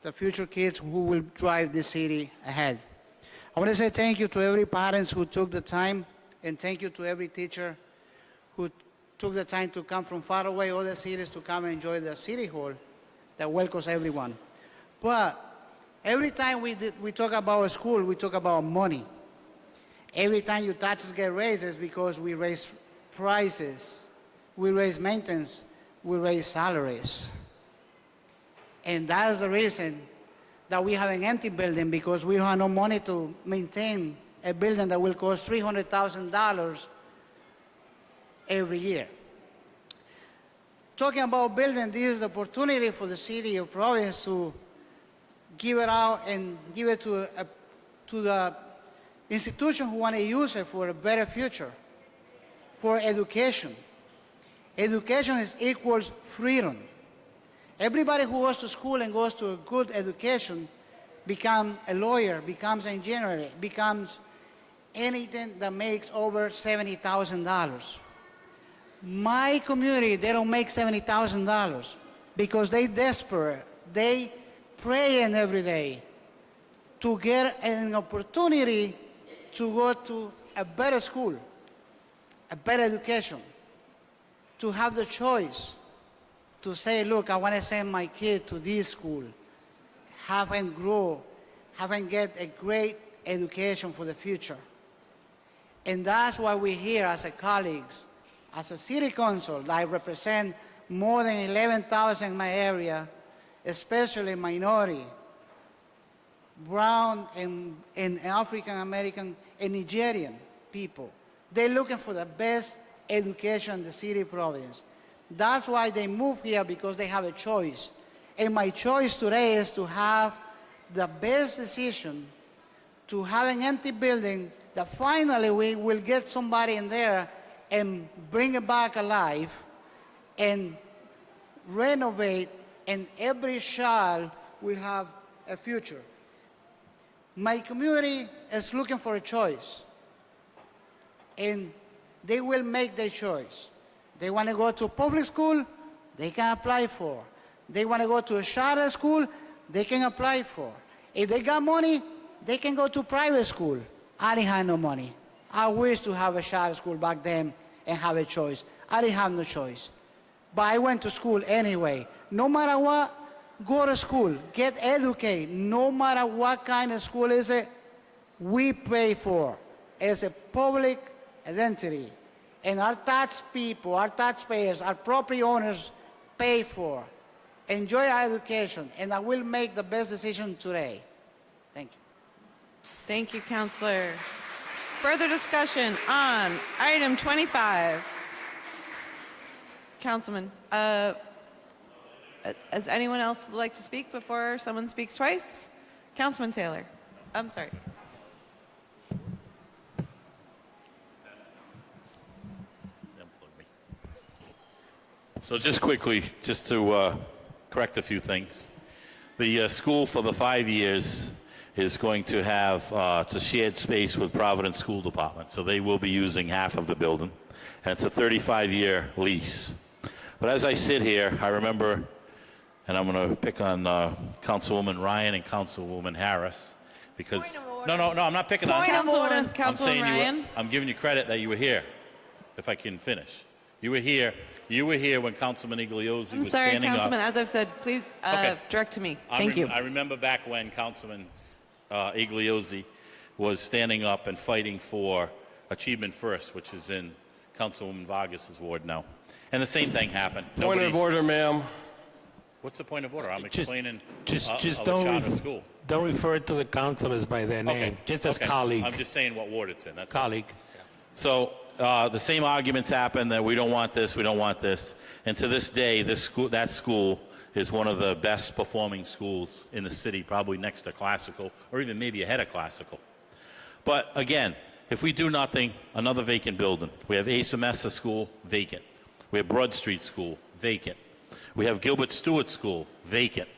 the future kids who will drive this city ahead. I want to say thank you to every parent who took the time, and thank you to every teacher who took the time to come from far away, other cities, to come and enjoy the city hall that welcomes everyone. But every time we talk about a school, we talk about money. Every time your taxes get raised, it's because we raise prices, we raise maintenance, we raise salaries. And that's the reason that we have an empty building, because we have no money to maintain a building that will cost $300,000 every year. Talking about building, this is the opportunity for the city of Providence to give it out and give it to the institutions who want to use it for a better future, for education. Education is equals freedom. Everybody who goes to school and goes to a good education becomes a lawyer, becomes an engineer, becomes anything that makes over $70,000. My community, they don't make $70,000 because they desperate. They praying every day to get an opportunity to go to a better school, a better education, to have the choice to say, look, I want to send my kid to this school, have him grow, have him get a great education for the future. And that's why we're here as a colleagues, as a city council that I represent more than 11,000 in my area, especially minority, brown and African American and Nigerian people. They're looking for the best education in the city of Providence. That's why they move here, because they have a choice. And my choice today is to have the best decision, to have an empty building that finally we will get somebody in there and bring it back alive and renovate, and every child will have a future. My community is looking for a choice, and they will make their choice. They want to go to public school, they can apply for. They want to go to a charter school, they can apply for. If they got money, they can go to private school. I didn't have no money. I wish to have a charter school back then and have a choice. I didn't have no choice. But I went to school anyway. No matter what, go to school, get educated. No matter what kind of school is it, we pay for. It's a public identity. And our tax people, our taxpayers, our property owners pay for. Enjoy our education, and I will make the best decision today. Thank you. Thank you, Counselor. Further discussion on item 25. Councilman, does anyone else like to speak before someone speaks twice? Councilman Taylor. I'm sorry. So just quickly, just to correct a few things. The school for the 5 years is going to have, it's a shared space with Providence School Department, so they will be using half of the building, and it's a 35-year lease. But as I sit here, I remember, and I'm going to pick on Councilwoman Ryan and Councilwoman Harris, because no, I'm not picking on. Point of order, I'm Councilman saying Ryan. I'm giving you credit that you were here. If I can finish, you were here. You were here when Councilman Igliozzi I'm was sorry, standing Councilman. up. As I've said, please direct to me. Thank you. I remember back when Councilman Igliozzi was standing up and fighting for Achievement First, which is in Councilwoman Vargas's ward now. And the same thing happened. Point of order, ma'am. What's the point of order? I'm explaining Just a don't charter school. don't refer to the councilors by their name. Just as colleague. I'm just saying what ward it's in. That's all. Colleague. So the same arguments happen that we don't want this, we don't want this. And to this day, that school is one of the best performing schools in the city, probably next to Classical, or even maybe ahead of Classical. But again, if we do nothing, another vacant building. We have Asa Mesa School, vacant. We have Broad Street School, vacant. We have Gilbert Stewart School, vacant.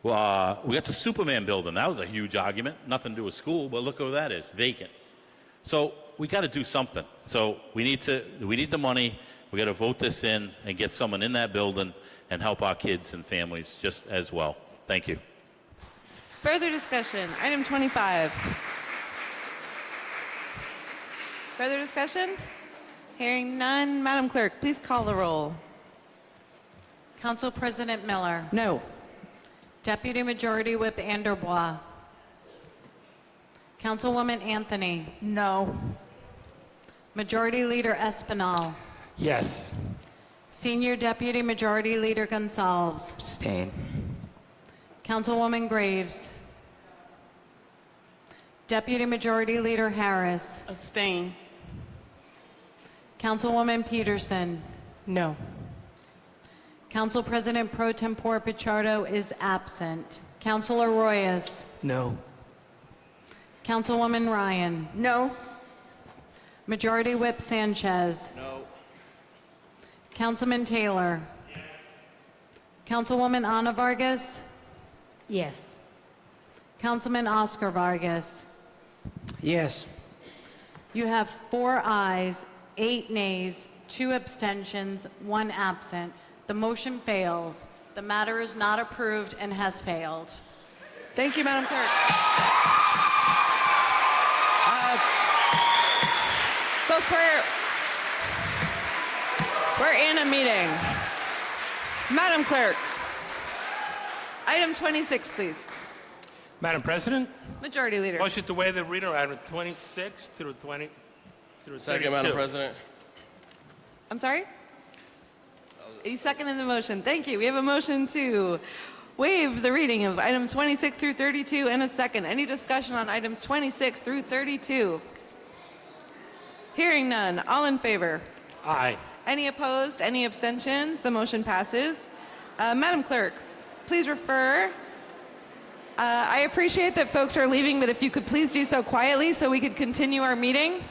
We got the Superman building. That was a huge argument. Nothing to do with school, but look where that is, vacant. So we got to do something. So we need the money. We got to vote this in and get someone in that building and help our kids and families just as well. Thank you. Further discussion, item 25. Further discussion? Hearing none, Madam Clerk, please call the roll. Council President Miller. No. Deputy Majority Whip Anderbois. Councilwoman Anthony. No. Majority Leader Espinal. Yes. Senior Deputy Majority Leader Gonzalez. Abstain. Councilwoman Graves. Deputy Majority Leader Harris. Abstain. Councilwoman Peterson. No. Council President Pro Tempore Pichardo is absent. Councilor Royas. No. Councilwoman Ryan. No. Majority Whip Sanchez. No. Councilman Taylor. Yes. Councilwoman Ana Vargas. Yes. Councilman Oscar Vargas. Yes. You have 4 ayes, 8 nays, 2 abstentions, 1 absent. The motion fails. The matter is not approved and has failed. Thank you, Madam Clerk. Folks, we're in a meeting. Madam Clerk, item 26, please. Madam President, Majority Leader. motion to waive the reading of item 26 through 32. Second, Madam President. I'm sorry? You seconded the motion. Thank you. We have a motion to waive the reading of items 26 through 32 and a second. Any discussion on items 26 through 32? Hearing none. All in favor? Aye. Any opposed? Any abstentions? The motion passes. Madam Clerk, please refer. I appreciate that folks are leaving, but if you could please do so quietly so we could continue our meeting.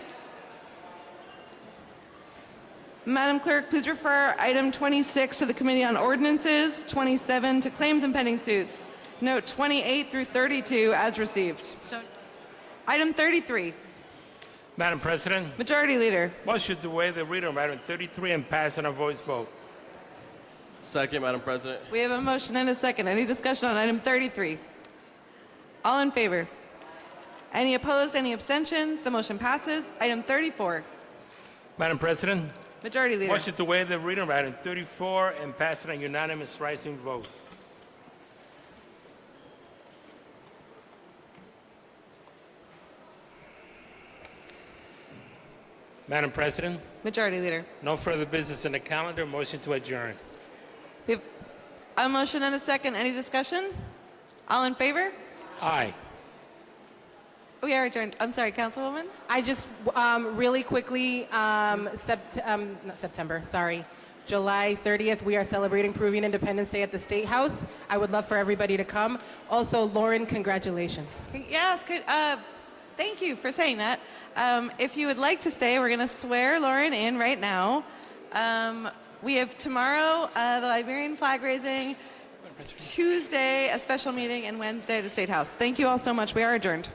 Madam Clerk, please refer item 26 to the Committee on Ordinances, 27 to Claims and Pending Suits. Note 28 through 32 as received. So, Item 33. Madam President, Majority Leader. motion to waive the reading of item 33 and pass on a voice vote. Second, Madam President. We have a motion and a second. Any discussion on item 33? All in favor? Any opposed? Any abstentions? The motion passes. Item 34. Madam President, Majority Leader. motion to waive the reading of item 34 and pass on a unanimous rising vote. Madam President, Majority Leader. no further business in the calendar. Motion to adjourn. We have a motion and a second. Any discussion? All in favor? Aye. We are adjourned. I'm sorry, Councilwoman? I just really quickly, not September, sorry, July 30th, we are celebrating Peruvian Independence Day at the State House. I would love for everybody to come. Also, Lauren, congratulations. Yes, thank you for saying that. If you would like to stay, we're going to swear Lauren in right now. We have tomorrow the Liberian flag raising, Tuesday a special meeting, and Wednesday the State House. Thank you all so much. We are adjourned.